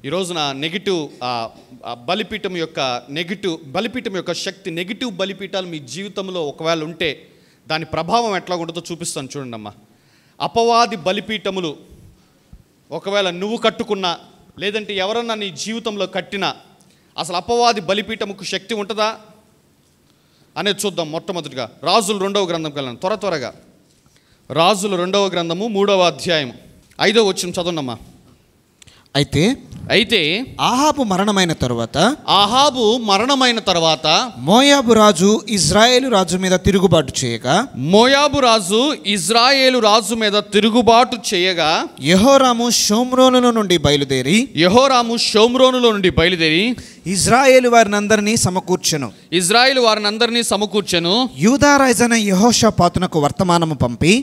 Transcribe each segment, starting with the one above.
ఈ రోజున బలిపీఠం యొక్క శక్తి, నెగిటివ్ బలిపీఠాలు మీ జీవితంలో ఒకవేళ ఉంటే దాని ప్రభావం ఎట్లా ఉంటుందో చూపిస్తాను చూడండి అమ్మా. అపవాది బలిపీఠములు ఒకవేళ నువ్వు కట్టుకున్నా, లేదంటే ఎవరన్నా నీ జీవితంలో కట్టినా, అసలు అపవాది బలిపీఠముకు శక్తి ఉంటుందా అనేది చూద్దాం. మొట్టమొదటిగా రాజుల 2వ గ్రంథంకి వెళ్ళండి త్వరగా. రాజుల 2వ గ్రంథము 3వ అధ్యాయం 5వ వచనం చదవండమ్మా. అయితే ఆహాబు మరణమైన తరువాత మోయాబు రాజు ఇజ్రాయేలు రాజు మీద తిరుగుబాటు చేయగా యెహోరాము షోమ్రోనులో నుండి బయలుదేరి ఇజ్రాయేలు వారినందరినీ సమకూర్చెను. యూదా రాజైన యెహోషాపాతునకు వర్తమానము పంపి,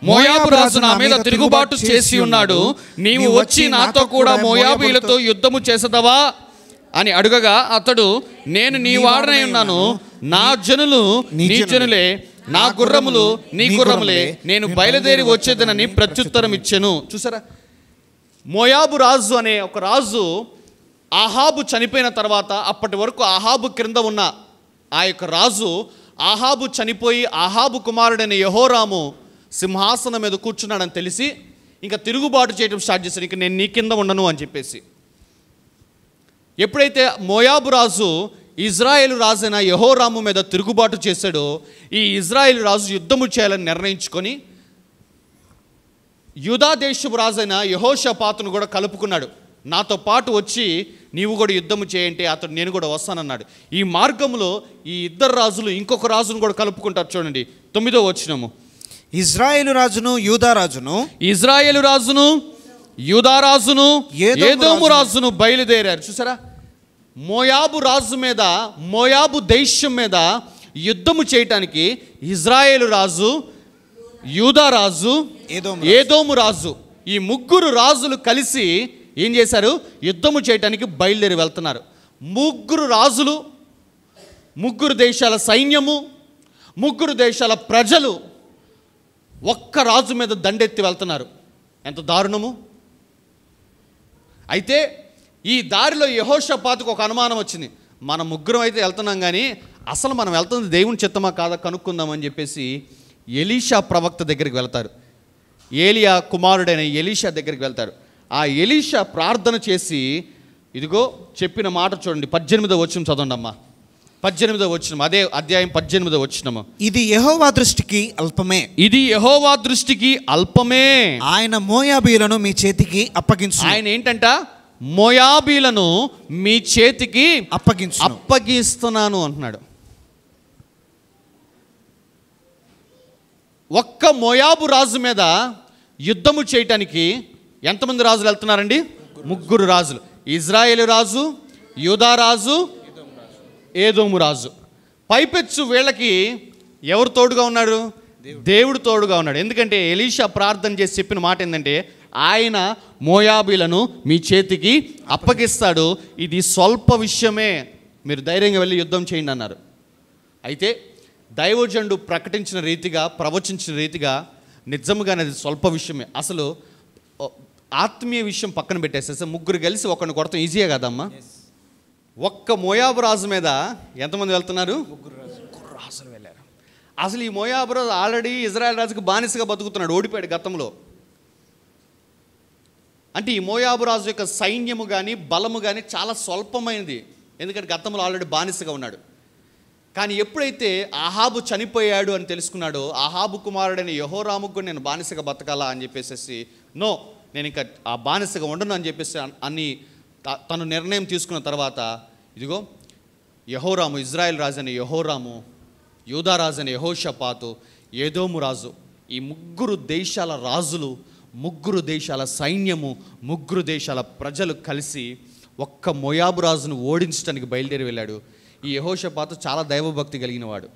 మోయాబు రాజు నా మీద తిరుగుబాటు చేసి ఉన్నాడు, నీవు వచ్చి నాతో కూడా మోయాబీలతో యుద్ధము చేసదవా అని అడుగగా అతడు, నేను నీ వాడనై ఉన్నాను, నా జనులు నీ జనులే, నా గుర్రములు నీ గుర్రములే, నేను బయలుదేరి వచ్చేదనని ప్రత్యుత్తరం ఇచ్చెను. చూసారా, మోయాబు రాజు అనే ఒక రాజు ఆహాబు చనిపోయిన తర్వాత, అప్పటి వరకు ఆహాబు క్రింద ఉన్న ఆ యొక్క రాజు, ఆహాబు చనిపోయి ఆహాబు కుమారుడైన యెహోరాము సింహాసనం మీద కూర్చున్నాడని తెలిసి ఇంకా తిరుగుబాటు చేయడం స్టార్ట్ చేశాడు. ఇంకా నేను నీ కింద ఉండను అని చెప్పేసి. ఎప్పుడైతే మోయాబు రాజు ఇజ్రాయేలు రాజైన యెహోరాము మీద తిరుగుబాటు చేశాడో, ఈ ఇజ్రాయేలు రాజు యుద్ధము చేయాలని నిర్ణయించుకొని యూదా దేశపు రాజైన యెహోషాపాతును కూడా కలుపుకున్నాడు. నాతో పాటు వచ్చి నీవు కూడా యుద్ధము చేయంటే అతడు నేను కూడా వస్తానన్నాడు. ఈ మార్గంలో ఈ ఇద్దరు రాజులు ఇంకొక రాజును కూడా కలుపుకుంటారు. చూడండి 9వ వచనము. ఇజ్రాయేలు రాజును యూదా రాజును ఏదోము రాజును బయలుదేరారు. చూసారా, మోయాబు రాజు మీద, మోయాబు దేశం మీద యుద్ధము చేయటానికి ఇజ్రాయేలు రాజు, యూదా రాజు, ఏదోము రాజు, ఈ ముగ్గురు రాజులు కలిసి ఏం చేశారు? యుద్ధము చేయటానికి బయలుదేరి వెళ్తున్నారు. ముగ్గురు రాజులు, ముగ్గురు దేశాల సైన్యము, ముగ్గురు దేశాల ప్రజలు ఒక్క రాజు మీద దండెత్తి వెళ్తున్నారు. ఎంత దారుణము! అయితే ఈ దారిలో యెహోషాపాతుకు ఒక అనుమానం వచ్చింది. మన ముగ్గురం అయితే వెళ్తున్నాం, కానీ అసలు మనం వెళ్తుంది దేవుని చిత్తమా కాదా కనుక్కుందామని చెప్పేసి ఎలీషా ప్రవక్త దగ్గరికి వెళ్తారు. ఏలియా కుమారుడైన ఎలీషా దగ్గరికి వెళ్తారు. ఆ ఎలీషా ప్రార్థన చేసి, ఇదిగో చెప్పిన మాట చూడండి, 18వ వచనం చదవండి అమ్మా. 18వ వచనం, అదే అధ్యాయం 18వ వచనము. ఇది యెహోవా దృష్టికి అల్పమే, ఆయన మోయాబీలను మీ చేతికి అప్పగించు. ఆయన ఏంటంట? మోయాబీలను మీ చేతికి అప్పగిస్తున్నాను అంటున్నాడు. ఒక్క మోయాబు రాజు మీద యుద్ధము చేయటానికి ఎంతమంది రాజులు వెళ్తున్నారండి? ముగ్గురు రాజులు. ఇజ్రాయేలు రాజు, యూదా రాజు, ఏదోము రాజు. పైపెచ్చు వీళ్ళకి ఎవరు తోడుగా ఉన్నాడు? దేవుడు తోడుగా ఉన్నాడు. ఎందుకంటే ఎలీషా ప్రార్థన చేసి చెప్పిన మాట ఏంటంటే, ఆయన మోయాబీలను మీ చేతికి అప్పగిస్తాడు, ఇది స్వల్ప విషయమే, మీరు ధైర్యంగా వెళ్ళి యుద్ధం చేయండి అన్నారు. అయితే దైవజనుడు ప్రకటించిన రీతిగా, ప్రవచించిన రీతిగా నిజంగానే అది స్వల్ప విషయమే. అసలు ఆత్మీయ విషయం పక్కన పెట్టేసేసి ముగ్గురు కలిసి ఒకరిని కొడతాం ఈజీయే కదమ్మా. ఒక్క మోయాబు రాజు మీద ఎంతమంది వెళ్తున్నారు? ముగ్గురు రాజులు వెళ్ళారు. అసలు ఈ మోయాబు రాజు ఆల్రెడీ ఇజ్రాయెల్ రాజుకు బానిసగా బతుకుతున్నాడు, ఓడిపోయాడు గతంలో. అంటే ఈ మోయాబు రాజు యొక్క సైన్యము కానీ బలము కానీ చాలా స్వల్పమైనది, ఎందుకంటే గతంలో ఆల్రెడీ బానిసగా ఉన్నాడు. కానీ ఎప్పుడైతే ఆహాబు చనిపోయాడు అని తెలుసుకున్నాడో, ఆహాబు కుమారుడైన యెహోరాముకు నేను బానిసగా బతకాలా అని చెప్పేసి, నో, నేను ఇంకా ఆ బానిసగా ఉండను అని చెప్పేసి తను నిర్ణయం తీసుకున్న తర్వాత, ఇదిగో యెహోరాము, ఇజ్రాయెల్ రాజు అయిన యెహోరాము, యూదా రాజు అయిన యెహోషాపాతు, ఏదోము రాజు, ఈ ముగ్గురు దేశాల రాజులు, ముగ్గురు దేశాల సైన్యము, ముగ్గురు దేశాల ప్రజలు కలిసి ఒక్క మోయాబు రాజును ఓడించడానికి బయలుదేరి వెళ్ళాడు. ఈ యెహోషాపాతు చాలా దైవభక్తి కలిగినవాడు.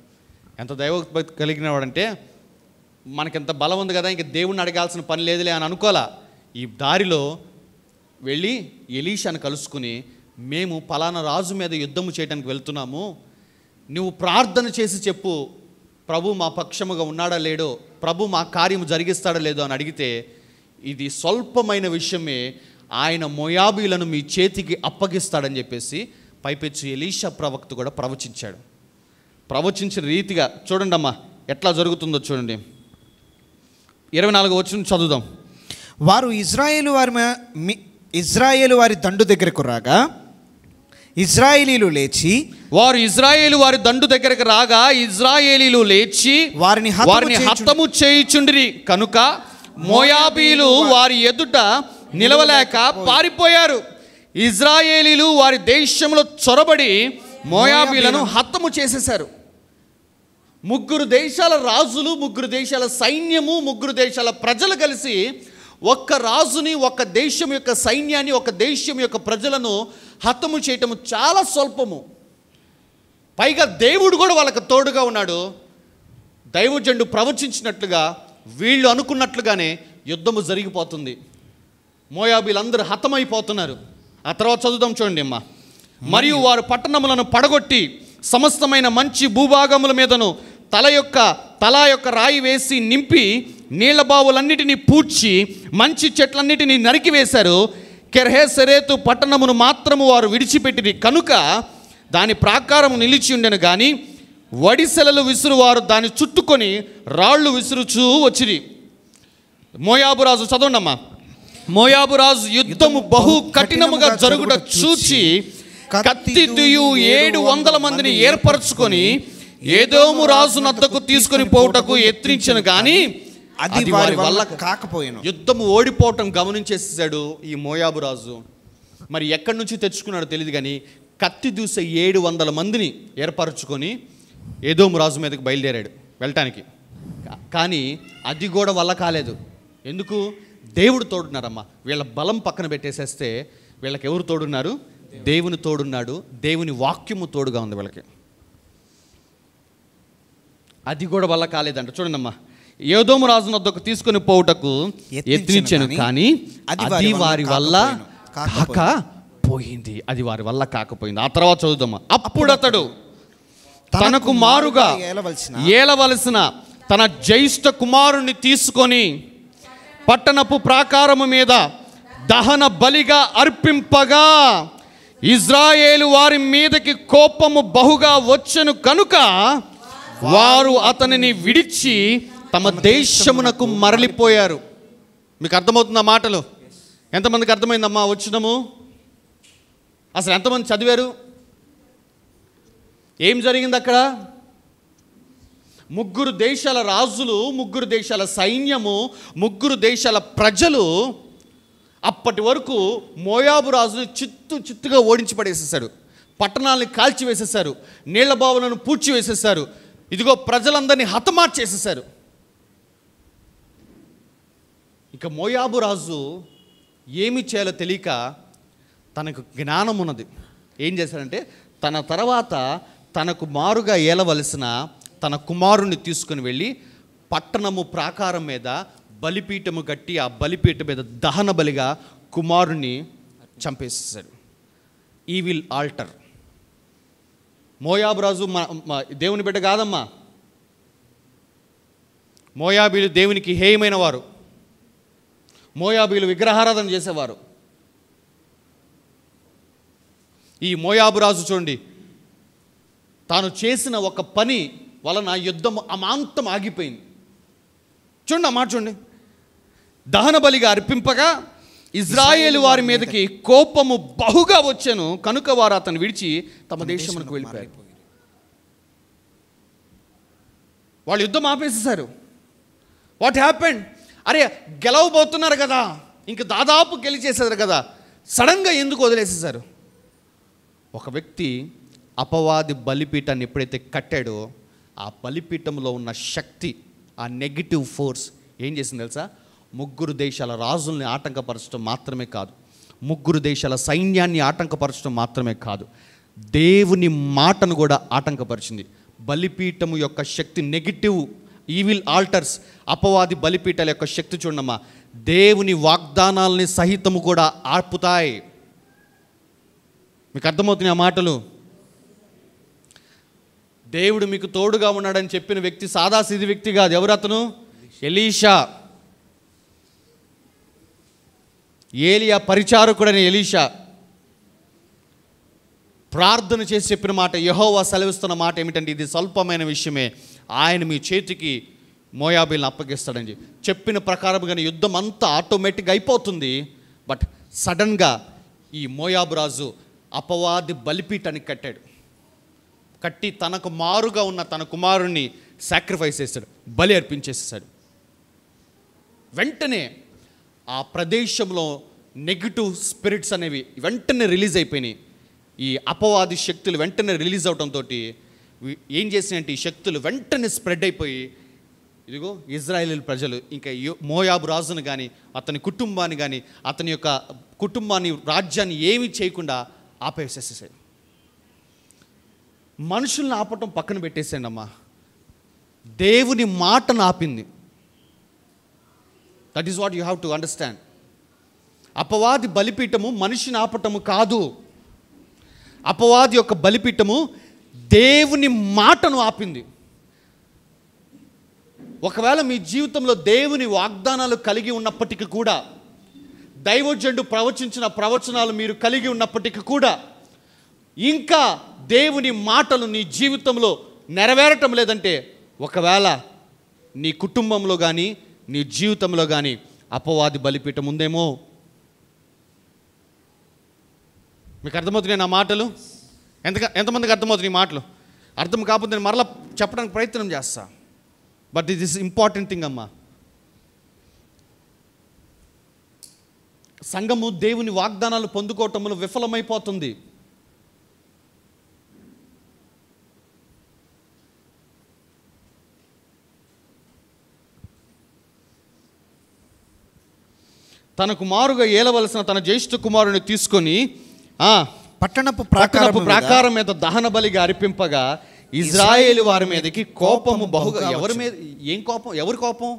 ఎంత దైవభక్తి కలిగినవాడంటే, మనకెంత బలం ఉంది కదా, ఇంక దేవుణ్ణి అడగాల్సిన పని లేదులే అని అనుకోలా. ఈ దారిలో వెళ్ళి ఎలీషాను కలుసుకుని, మేము పలానా రాజు మీద యుద్ధము చేయడానికి వెళ్తున్నాము, నువ్వు ప్రార్థన చేసి చెప్పు, ప్రభు మా పక్షముగా ఉన్నాడా లేడో, ప్రభు మా కార్యము జరిగిస్తాడా లేదో అని అడిగితే, ఇది స్వల్పమైన విషయమే, ఆయన మోయాబీలను మీ చేతికి అప్పగిస్తాడని చెప్పేసి పైపెచ్చు ఎలీషా ప్రవక్త కూడా ప్రవచించాడు. ప్రవచించిన రీతిగా చూడండి అమ్మా ఎట్లా జరుగుతుందో చూడండి. 24వ వచనం చదువుదాం. వారు ఇజ్రాయేలు వారి దండు దగ్గరకు రాగా ఇజ్రాయేలీలు లేచి వారిని హతము చేయుచుండిరి కనుక మోయాబీలు వారి ఎదుట నిలవలేక పారిపోయారు. ఇజ్రాయేలీలు వారి దేశంలో చొరబడి మోయాబీలను హతము చేసేశారు. 3 దేశాల రాజులు, 3 దేశాల సైన్యము, 3 దేశాల ప్రజలు కలిసి ఒక్క రాజుని, ఒక దేశం యొక్క సైన్యాన్ని, ఒక దేశం యొక్క ప్రజలను హతము చేయటం చాలా స్వల్పము. పైగా దేవుడు కూడా వాళ్ళకి తోడుగా ఉన్నాడు. దైవజనుడు ప్రవచించినట్లుగా వీళ్ళు అనుకున్నట్లుగానే యుద్ధము జరిగిపోతుంది. మోయాబీలందరూ హతమైపోతున్నారు. ఆ తర్వాత చదువుదాం చూడండి అమ్మా. మరియు వారు పట్టణములను పడగొట్టి సమస్తమైన మంచి భూభాగముల మీదను తల యొక్క రాయి వేసి నింపి నీళ్ల బావులన్నిటినీ పూడ్చి మంచి చెట్లన్నిటినీ నరికివేశారు. కెర్హేసెరెతు పట్టణమును మాత్రము వారు విడిచిపెట్టిరి కనుక దాని ప్రాకారము నిలిచి ఉండెను కానీ వడిసెలలు విసురువారు దాన్ని చుట్టుకొని రాళ్ళు విసురుచూ వచ్చిరి. మోయాబురాజు చదవండమ్మా. మోయాబురాజు యుద్ధము బహు కఠినముగా జరుగుట చూచి కత్తియు 700 మందిని ఏర్పరచుకొని ఏదోము రాజు నద్దకు తీసుకొని పోవుటకు యత్నించెను కానీ అది వారి వల్ల కాకపోయాను. యుద్ధము ఓడిపోవటం గమనించేసాడు ఈ మోయాబు రాజు. మరి ఎక్కడి నుంచి తెచ్చుకున్నాడో తెలియదు కానీ కత్తి దూసే 700 మందిని ఏర్పరచుకొని ఏదోము రాజు మీదకి బయలుదేరాడు వెళ్ళటానికి. కానీ అది కూడా వల్ల కాలేదు. ఎందుకు? దేవుడు తోడున్నారమ్మా. వీళ్ళ బలం పక్కన పెట్టేసేస్తే వీళ్ళకి ఎవరు తోడున్నారు? దేవుని తోడున్నాడు. దేవుని వాక్యము తోడుగా ఉంది వీళ్ళకి. అది కూడా వల్ల కాలేదంట. చూడండి అమ్మా. ఏదోము రాజు వద్దకు తీసుకొని పోవుటకు యత్నించెను కానీ అది వారి వల్ల కాకపోయింది. అది వారి వల్ల కాకపోయింది. ఆ తర్వాత చదువుదామా. అప్పుడు అతడు తనకు మారుగా ఏలవలసిన తన జ్యేష్ఠ కుమారుణ్ణి తీసుకొని పట్టణపు ప్రాకారము మీద దహన బలిగా అర్పింపగా ఇజ్రాయేలు వారి మీదకి కోపము బహుగా వచ్చెను కనుక వారు అతనిని విడిచి తమ దేశమునకు మరలిపోయారు. మీకు అర్థమవుతుందా మాటలు? ఎంతమందికి అర్థమైందమ్మా వచ్చినము? అసలు ఎంతమంది చదివారు? ఏం జరిగింది అక్కడ? 3 దేశాల రాజులు, 3 దేశాల సైన్యము, 3 దేశాల ప్రజలు అప్పటి వరకు మోయాబు రాజుని చిత్తుగా ఓడించి పడేసేసారు. పట్టణాలని కాల్చివేసేసారు. నీళ్ల బావులను పూడ్చివేసేసారు. ఇదిగో ప్రజలందరినీ హతమార్చేసేసారు. ఇక మోయాబు రాజు ఏమి చేయాలో తెలియక తనకు జ్ఞానం ఉన్నది. ఏం చేశాడంటే తన తర్వాత తనకు మారుగా ఏలవలసిన తన కుమారుణ్ణి తీసుకుని వెళ్ళి పట్టణము ప్రాకారం మీద బలిపీఠము కట్టి ఆ బలిపీఠం మీద దహన బలిగా కుమారుణ్ణి చంపేసేసాడు. Evil alter. మోయాబు రాజు దేవుని బిడ్డ కాదమ్మా. మోయాబీలు దేవునికి హేయమైన వారు. మోయాబీలు విగ్రహారాధన చేసేవారు. ఈ మోయాబు రాజు చూడండి, తాను చేసిన ఒక పని వలన యుద్ధం అమాంతం ఆగిపోయింది. చూడండి ఆ మాట చూడండి. దహన బలిగా అర్పింపగా ఇజ్రాయేలు వారి మీదకి కోపము బహుగా వచ్చెను కనుక వారు అతను విడిచి తమ దేశమునకు వెళ్ళిపోయారు. వాళ్ళు యుద్ధం ఆపేసేసారు. What happened? అరే గెలవబోతున్నారు కదా, ఇంక దాదాపు గెలిచేసారు కదా, సడన్గా ఎందుకు వదిలేసేసారు? ఒక వ్యక్తి అపవాది బలిపీఠాన్ని ఎప్పుడైతే కట్టాడో ఆ బలిపీఠంలో ఉన్న శక్తి, ఆ నెగిటివ్ ఫోర్స్ ఏం చేసింది తెలుసా? 3 దేశాల రాజుల్ని ఆటంకపరచడం మాత్రమే కాదు, 3 దేశాల సైన్యాన్ని ఆటంకపరచడం మాత్రమే కాదు, దేవుని మాటను కూడా ఆటంకపరిచింది. బలిపీఠము యొక్క శక్తి, నెగిటివ్ ఈవిల్ ఆల్టర్స్, అపవాది బలిపీఠాల యొక్క శక్తి చూడమ్మా, దేవుని వాగ్దానాలని సహితము కూడా ఆర్పుతాయి. మీకు అర్థమవుతున్నాయి ఆ మాటలు? దేవుడు మీకు తోడుగా ఉన్నాడని చెప్పిన వ్యక్తి సాదాసీది వ్యక్తి కాదు. ఎవరు అతను? ఎలీషా. ఏలియా పరిచారకుడైన ఎలీషా ప్రార్థన చేసి చెప్పిన మాట, యెహోవా సెలవిస్తున్న మాట ఏమిటంటే, ఇది స్వల్పమైన విషయమే, ఆయన మీ చేతికి మోయాబీలను అప్పగిస్తాడని చెప్పిన ప్రకారంగానే యుద్ధం అంతా ఆటోమేటిక్గా అయిపోతుంది. బట్ సడన్గా ఈ మోయాబు రాజు అపవాది బలిపీఠానికి కట్టి తనకు మారుగా ఉన్న తన కుమారుణ్ణి సాక్రిఫైస్ చేశాడు, బలి అర్పించేసాడు. వెంటనే ఆ ప్రదేశంలో నెగిటివ్ స్పిరిట్స్ అనేవి వెంటనే రిలీజ్ అయిపోయినాయి. ఈ అపవాది శక్తులు వెంటనే రిలీజ్ అవడంతో ఏం చేసినాయంటే, ఈ శక్తులు వెంటనే స్ప్రెడ్ అయిపోయి, ఇదిగో ఇజ్రాయేల్ ప్రజలు ఇంకా మోయాబు రాజును కానీ అతని కుటుంబాన్ని కానీ అతని యొక్క కుటుంబాన్ని రాజ్యాన్ని ఏమీ చేయకుండా ఆపేసేసేసాడు. మనుషుల్ని ఆపటం పక్కన పెట్టేసాడు అమ్మా, దేవుని మాటను ఆపింది. That is what you have to understand. అపవాది బలిపీఠము మనిషిని ఆపటము కాదు. అపవాది యొక్క బలిపీఠము దేవుని మాటను ఆపింది. ఒకవేళ మీ జీవితంలో దేవుని వాగ్దానాలు కలిగి ఉన్నప్పటికీ కూడా, దైవజనుడు ప్రవచించిన ప్రవచనాలు మీరు కలిగి ఉన్నప్పటికీ కూడా, ఇంకా దేవుని మాటలు నీ జీవితంలో నెరవేరటం లేదంటే, ఒకవేళ నీ కుటుంబంలో కానీ నీ జీవితంలో కానీ అపవాది బలిపీఠం ఉందేమో. మీకు అర్థమవుతున్నాయి నా మాటలు? ఎంతమందికి అర్థమవుతున్నాయి ఈ మాటలు? అర్థం కాకపోతే నేను మరలా చెప్పడానికి ప్రయత్నం చేస్తా. But this is important thing అమ్మా. సంఘము దేవుని వాగ్దానాలు పొందుకోవటంలో విఫలమైపోతుంది. తనకు మారుగా ఏలవలసిన తన జ్యేష్ఠ కుమారుని తీసుకొని పట్టణపు ప్రాకారం మీద దహన బలిగా అర్పింపగా ఇజ్రాయేలు వారి మీదకి కోపము బహుగా. ఎవరి మీద? ఏం కోపం? ఎవరి కోపం?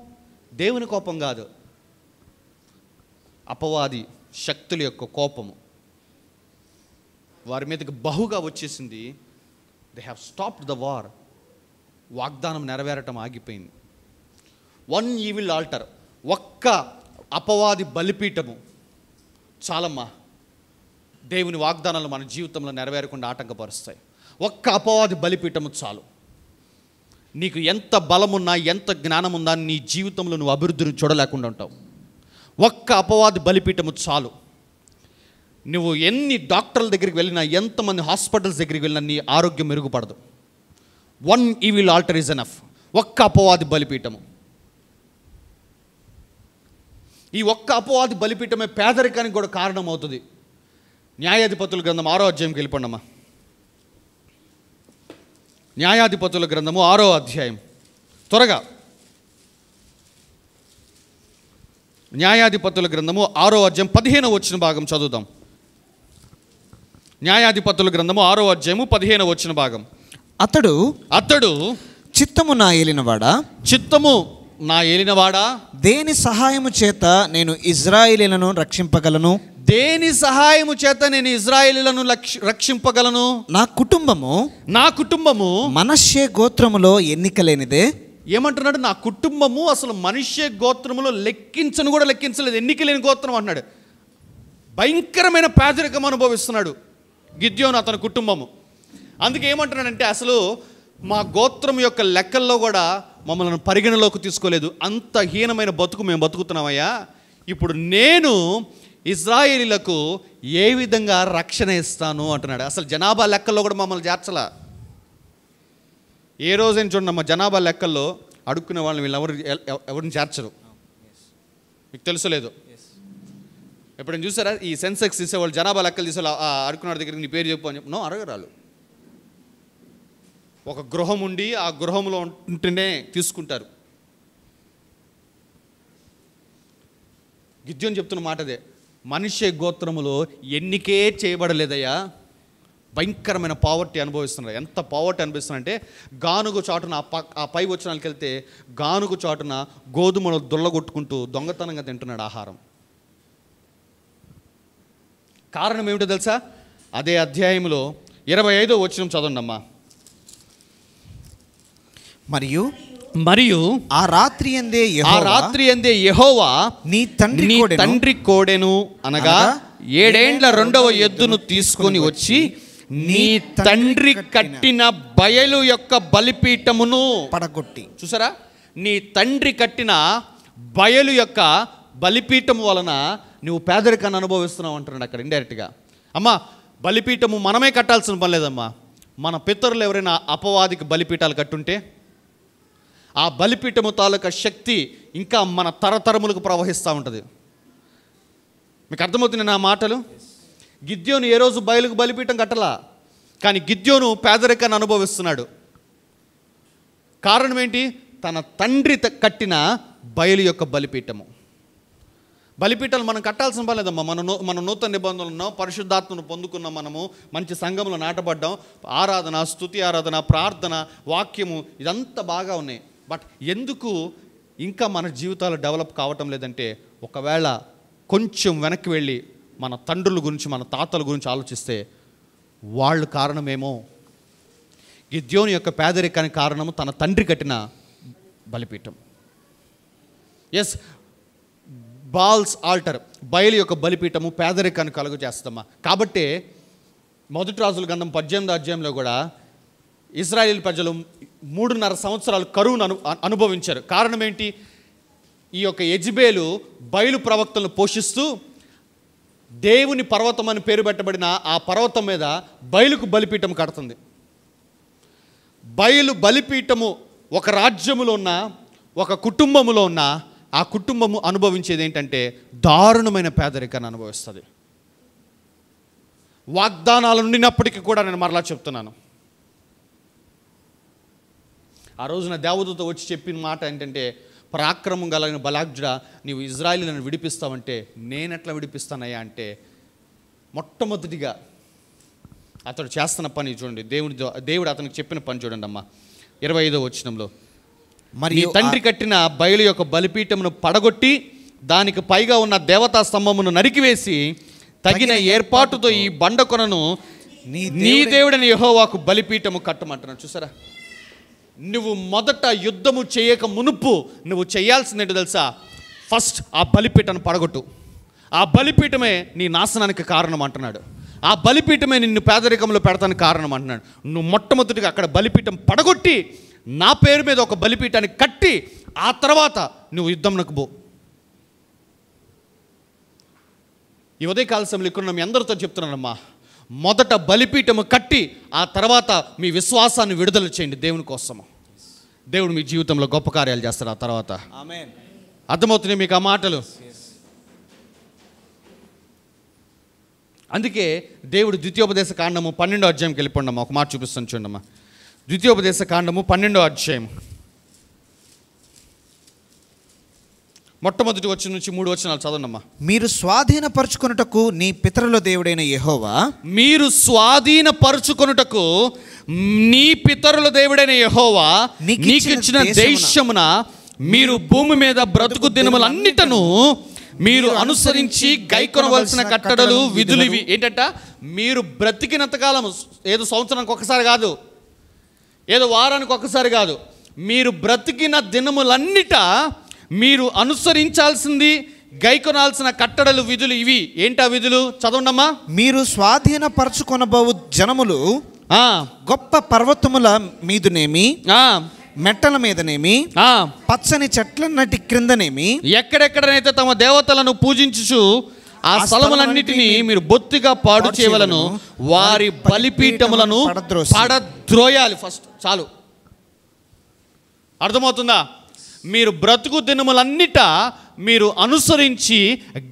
దేవుని కోపం కాదు, అపవాది శక్తుల యొక్క కోపము వారి మీదకి బహుగా వచ్చేసింది. They have stopped the war. వాగ్దానం నెరవేరటం ఆగిపోయింది. వన్ ఈవిల్ ఆల్టర్, ఒక్క అపవాది బలిపీఠము చాలమ్మా దేవుని వాగ్దానాలు మన జీవితంలో నెరవేరకుండా ఆటంకపరుస్తాయి. ఒక్క అపవాది బలిపీఠము చాలు. నీకు ఎంత బలమున్నా ఎంత జ్ఞానమున్నా నీ జీవితంలో నువ్వు అభివృద్ధిని చూడలేకుండా ఉంటావు. ఒక్క అపవాది బలిపీఠము చాలు. నువ్వు ఎన్ని డాక్టర్ల దగ్గరికి వెళ్ళినా, ఎంతమంది హాస్పిటల్స్ దగ్గరికి వెళ్ళినా నీ ఆరోగ్యం మెరుగుపడదు. One evil altar is enough. ఒక్క అపవాది బలిపీఠము. ఈ ఒక్క అపవాది బలిపీఠమే పేదరికానికి కూడా కారణం అవుతుంది. న్యాయాధిపతుల గ్రంథం 6వ అధ్యాయంకి వెళ్ళిపోండమ్మా. న్యాయాధిపతుల గ్రంథము 6వ అధ్యాయం త్వరగా. న్యాయాధిపతుల గ్రంథము 6వ అధ్యాయం 15వ వచన భాగం చదువుదాం. న్యాయాధిపతుల గ్రంథము 6వ అధ్యాయము 15వ వచన భాగం. అతడు చిత్తము నా ఏలినవాడా, దేని సహాయము చేత నేను ఇజ్రాయేలీలను రక్షింపగలను? దేని సహాయము చేత నేను ఇజ్రాయేలీలను రక్షింపగలను? నా కుటుంబము మనష్షే గోత్రములో ఎన్నిక లేనిదే. ఏమంటున్నాడు? నా కుటుంబము అసలు మనష్షే గోత్రములో లెక్కించలేదు, ఎన్నిక లేని గోత్రం అన్నాడు. భయంకరమైన పేదరికం అనుభవిస్తున్నాడు గిద్యోను అతని కుటుంబము. అందుకే ఏమంటున్నాడంటే, అసలు మా గోత్రం యొక్క లెక్కల్లో కూడా మమ్మల్ని పరిగణలోకి తీసుకోలేదు. అంత హీనమైన బతుకు మేము బతుకుతున్నామయ్యా. ఇప్పుడు నేను ఇజ్రాయేలీలకు ఏ విధంగా రక్షణ ఇస్తాను అంటున్నాడు. అసలు జనాభా లెక్కల్లో కూడా మమ్మల్ని చేర్చలా. ఏ రోజైనా చూడండి మా జనాభా లెక్కల్లో అడుక్కునే వాళ్ళని వీళ్ళు ఎవరిని చేర్చరు. మీకు తెలుసలేదు? ఎప్పుడైనా చూసారా ఈ సెన్సెక్స్ తీసేవాళ్ళు జనాభా లెక్కలు తీసేవాళ్ళు అడుక్కున్న దగ్గరికి నీ పేరు చెప్పు అని చెప్పి అడగరాలు. ఒక గృహం ఉండి ఆ గృహంలో ఉంటేనే తీసుకుంటారు. గిద్యోను చెప్తున్న మాట అదే. మనిషి గోత్రములో ఎన్నికే చేయబడలేదయ్యా. భయంకరమైన పావర్టీ అనుభవిస్తున్నారు. ఎంత పావర్టీ అనిపిస్తున్నారంటే, గానుగు చాటున ఆ పై వచనాలకు వెళ్తే గానుగు చాటున గోధుమలు దొల్లగొట్టుకుంటూ దొంగతనంగా తింటున్నాడు ఆహారం. కారణం ఏమిటో తెలుసా? అదే అధ్యాయంలో 25వ వచనం చదవండి అమ్మా. మరియు ఆ రాత్రి యందే యెహోవా నీ తండ్రి కోడెను అనగా 7 ఏండ్ల రెండవ ఎద్దును తీసుకొని వచ్చి నీ తండ్రి కట్టిన బయలు యొక్క బలిపీఠమును పడగొట్టి. చూసారా, నీ తండ్రి కట్టిన బయలు యొక్క బలిపీఠము వలన నువ్వు పేదరికాన్ని అనుభవిస్తున్నావు అంటున్నాడు అక్కడ ఇండైరెక్ట్గా. అమ్మా, బలిపీఠము మనమే కట్టాల్సిన పని లేదమ్మా. మన పితరులు ఎవరైనా అపవాదికి బలిపీఠాలు కట్టుంటే ఆ బలిపీఠము తాలూకా శక్తి ఇంకా మన తరతరములకు ప్రవహిస్తూ ఉంటుంది. మీకు అర్థమవుతుంది నా మాటలు? గిద్యోను ఏ రోజు బయలుకు బలిపీఠం కట్టలా, కానీ గిద్యోను పేదరికాన్ని అనుభవిస్తున్నాడు. కారణం ఏంటి? తన తండ్రి కట్టిన బయలు యొక్క బలిపీఠము. బలిపీఠాలు మనం కట్టాల్సిన పని లేదమ్మా. మన నూతన నిబంధనలు ఉన్నాం, పరిశుద్ధాత్మను పొందుకున్నాం, మనము మంచి సంఘంలో నాటబడ్డాం, ఆరాధన, స్తుతి ఆరాధన, ప్రార్థన, వాక్యము ఇదంతా బాగా ఉన్నాయి. బట్ ఎందుకు ఇంకా మన జీవితాలు డెవలప్ కావటం లేదంటే, ఒకవేళ కొంచెం వెనక్కి వెళ్ళి మన తండ్రుల గురించి, మన తాతల గురించి ఆలోచిస్తే వాళ్ళు కారణమేమో. గిద్యోను యొక్క పేదరికానికి కారణము తన తండ్రి కట్టిన బలిపీఠం. ఎస్, బాల్స్ ఆల్టర్, బయలు యొక్క బలిపీఠము పేదరికాన్ని కలుగు చేస్తామా. కాబట్టే మొదటి రాజుల గ్రంథం 18వ అధ్యాయంలో కూడా ఇశ్రాయేలు ప్రజలు 3.5 సంవత్సరాలు కరువును అనుభవించారు. కారణం ఏంటి? ఈ యొక్క యెజెబెలు బయలు ప్రవక్తలను పోషిస్తూ దేవుని పర్వతం అని పేరు పెట్టబడిన ఆ పర్వతం మీద బయలుకు బలిపీఠం కడుతుంది. బయలు బలిపీఠము ఒక రాజ్యములో ఉన్న, ఒక కుటుంబములో ఉన్న ఆ కుటుంబము అనుభవించేది ఏంటంటే దారుణమైన పేదరికాన్ని అనుభవిస్తుంది. వాగ్దానాలు ఉండినప్పటికీ కూడా నేను మరలా చెప్తున్నాను, ఆ రోజున దేవదూత వచ్చి చెప్పిన మాట ఏంటంటే, పరాక్రమం కలిగిన బలాఢ్యుడా, నీవు ఇజ్రాయేలులను విడిపిస్తావంటే నేనెట్లా విడిపిస్తానయ్యా అంటే, మొట్టమొదటిగా అతడు చేస్తున్న పని చూడండి. దేవుడు అతనికి చెప్పిన పని చూడండి అమ్మా. 25వ వచనంలో, మరి తండ్రి కట్టిన బయలు యొక్క బలిపీఠమును పడగొట్టి దానికి పైగా ఉన్న దేవతా స్తంభమును నరికివేసి తగిన ఏర్పాటుతో ఈ బండకొనను నీ దేవుడని యెహోవాకు బలిపీఠము కట్టమంటున్నాడు. చూసారా, నువ్వు మొదట యుద్ధము చేయక మునుపు నువ్వు చేయాల్సింది ఏంటో తెలుసా? ఫస్ట్ ఆ బలిపీఠను పడగొట్టు. ఆ బలిపీఠమే నీ నాశనానికి కారణం అంటున్నాడు. ఆ బలిపీఠమే నిన్ను పేదరికంలో పెడతానికి కారణం అంటున్నాడు. నువ్వు మొట్టమొదటిగా అక్కడ బలిపీఠం పడగొట్టి నా పేరు మీద ఒక బలిపీఠాన్ని కట్టి ఆ తర్వాత నువ్వు యుద్ధంకు పో. ఈ ఉదయకాల సమయంలో ఇక్కడ మీ అందరితో చెప్తున్నానమ్మా, మొదట బలిపీఠము కట్టి ఆ తర్వాత మీ విశ్వాసాన్ని విడుదల చేయండి దేవుని కోసము. దేవుడు మీ జీవితంలో గొప్ప కార్యాలు చేస్తారు ఆ తర్వాత. ఆమేన్. అర్థమవుతున్నాయి మీకు ఆ మాటలు? అందుకే దేవుడు ద్వితీయోపదేశ కాండము 12వ అధ్యాయంకి వెళ్ళిపోండమ్మా. ఒక మాట చూపిస్తాను చూడమ్మా. ద్వితీయోపదేశ కాండము 12వ అధ్యాయం మొట్టమొదటి వచనం నుంచి 3 వచనాలు చదవండమ్మా. మీరు స్వాధీనపరచుకొనుటకు నీ పితరుల దేవుడైన యెహోవా, మీరు స్వాధీనపరచుకొనుటకు నీ పితరుల దేవుడైన యెహోవా నీకిచ్చిన దేశమున మీరు భూమి మీద బ్రతుకు దినములన్నిటను మీరు అనుసరించి గైకొనవలసిన కట్టడలు విధులు ఇవి. ఏంటంట? మీరు బ్రతికినంతకాలం, ఏదో సంవత్సరానికి ఒకసారి కాదు, ఏదో వారానికి ఒకసారి కాదు, మీరు బ్రతికిన దినములన్నిట మీరు అనుసరించాల్సింది, గైకొనాల్సిన కట్టడలు విధులు ఇవి. ఏంటా విధులు? చదవండమ్మా. మీరు స్వాధీనపరచుకొనబోవు జనములు గొప్ప పర్వతముల మీదునేమి, మెట్టల మీదనేమి, పచ్చని చెట్లన్నటి క్రిందనేమి, ఎక్కడెక్కడనైతే తమ దేవతలను పూజించుచు ఆ స్థలములన్నిటినీ మీరు బొత్తిగా పాడు చేయవలను, వారి బలిపీఠములను పడద్రోయాలి. ఫస్ట్ చాలు, అర్థమవుతుందా? మీరు బ్రతుకు దినములన్నిట మీరు అనుసరించి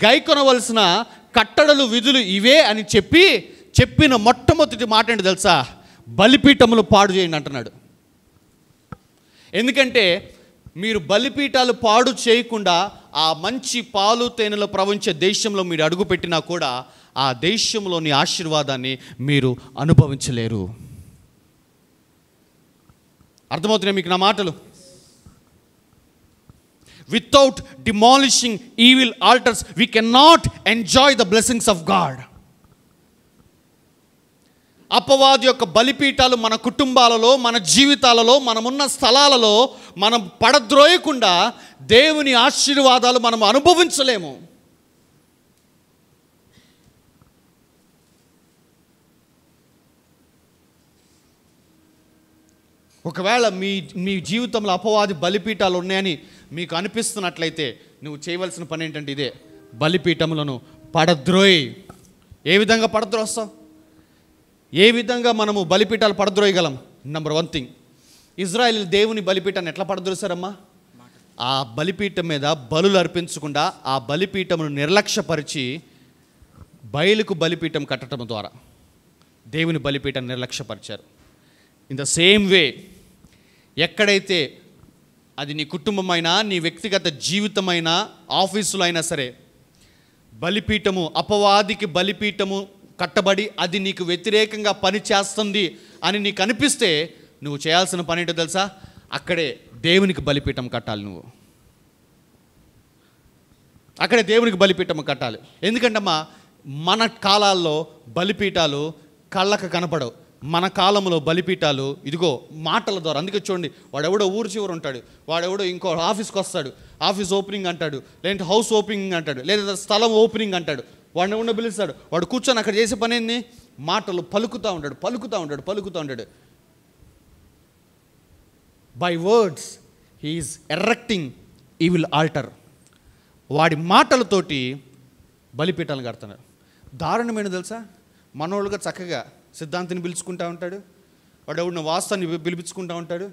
గైకొనవలసిన కట్టడలు విధులు ఇవే అని చెప్పిన మొట్టమొదటి మాట ఏంటి తెలుసా? బలిపీఠములు పాడు చేయండి అంటున్నాడు. ఎందుకంటే మీరు బలిపీఠాలు పాడు చేయకుండా ఆ మంచి పాలు తేనెలు ప్రవహించే దేశంలో మీరు అడుగుపెట్టినా కూడా ఆ దేశంలోని ఆశీర్వాదాన్ని మీరు అనుభవించలేరు. అర్థమవుతున్నాయి మీకు నా మాటలు? Without demolishing evil altars, we cannot enjoy the blessings of God. అపవాది యొక్క బలిపీఠాలు మన కుటుంబాలలో, మన జీవితాలలో, మనమున్న స్థలాలలో మనం పడద్రోయకుండా దేవుని ఆశీర్వాదాలు మనం అనుభవించలేము. ఒకవేళ మీ జీవితంలో అపవాది బలిపీఠాలు ఉన్నాయని మీకు అనిపిస్తున్నట్లయితే నువ్వు చేయవలసిన పని ఏంటంటే ఇదే: బలిపీఠములను పడద్రోయి. ఏ విధంగా పడద్రోస్తావు? ఏ విధంగా మనము బలిపీఠాలు పడద్రోయగలం? నెంబర్ 1 థింగ్, ఇజ్రాయేల్ దేవుని బలిపీఠాన్ని ఎట్లా పడద్రోసారమ్మా? ఆ బలిపీఠం మీద బలులు అర్పించకుండా ఆ బలిపీఠమును నిర్లక్ష్యపరిచి బయలుకు బలిపీఠం కట్టడం ద్వారా దేవుని బలిపీఠాన్ని నిర్లక్ష్యపరిచారు. ఇన్ ద సేమ్ వే, ఎక్కడైతే అది నీ కుటుంబమైనా, నీ వ్యక్తిగత జీవితమైనా, ఆఫీసులో అయినా సరే, బలిపీఠము, అపవాదికి బలిపీఠము కట్టబడి అది నీకు వ్యతిరేకంగా పనిచేస్తుంది అని నీకు అనిపిస్తే నువ్వు చేయాల్సిన పని ఏంటో తెలుసా? అక్కడే దేవునికి బలిపీఠం కట్టాలి. నువ్వు అక్కడే దేవునికి బలిపీఠం కట్టాలి. ఎందుకంటమ్మా, మన కాలాల్లో బలిపీఠాలు కళ్ళకు కనపడవు. మన కాలంలో బలిపీఠాలు ఇదిగో మాటల ద్వారా. అందుకే చూడండి, వాడెవడో ఊరు చివరు ఉంటాడు, వాడెవడో ఇంకో ఆఫీస్కి వస్తాడు, ఆఫీస్ ఓపెనింగ్ అంటాడు, లేదంటే హౌస్ ఓపెనింగ్ అంటాడు, లేదా స్థలం ఓపెనింగ్ అంటాడు, వాడిని ఎవడో పిలుస్తాడు. వాడు కూర్చొని అక్కడ చేసే పని ఏంది? మాటలు పలుకుతూ ఉంటాడు. By words he is erecting evil altar. వాడి మాటలతోటి బలిపీఠాలను కడుతున్నాడు. దారుణమైన తెలుసా? మనోళ్ళుగా చక్కగా సిద్ధాంతిని పిలుచుకుంటూ ఉంటాడు, వాడెవడిన వాస్తాన్ని పిలిపించుకుంటూ ఉంటాడు,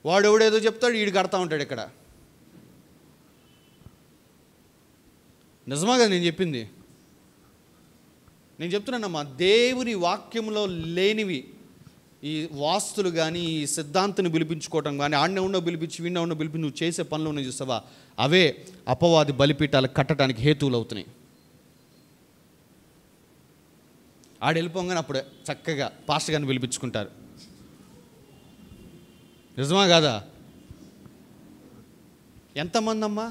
వాడెవడేదో చెప్తాడు, వీడు కడతా ఉంటాడు. ఇక్కడ నిజమా కదా నేను చెప్పింది? నేను చెప్తున్నానమ్మా, దేవుని వాక్యంలో లేనివి ఈ వాస్తులు కానీ, ఈ సిద్ధాంతిని పిలిపించుకోవటం కానీ, ఆడిన ఉన్న పిలిపించి వీడిన ఉన్న పిలిపి నువ్వు చేసే పనులు ఉన్నాయి చూస్తావా, అవే అపవాది బలిపీఠాలు కట్టడానికి హేతువులు అవుతున్నాయి. ఆడు వెళ్ళిపోగానే అప్పుడే చక్కగా పాస్టర్ గారిని పిలిపించుకుంటారు. నిజమా కాదా? ఎంతమంది అమ్మా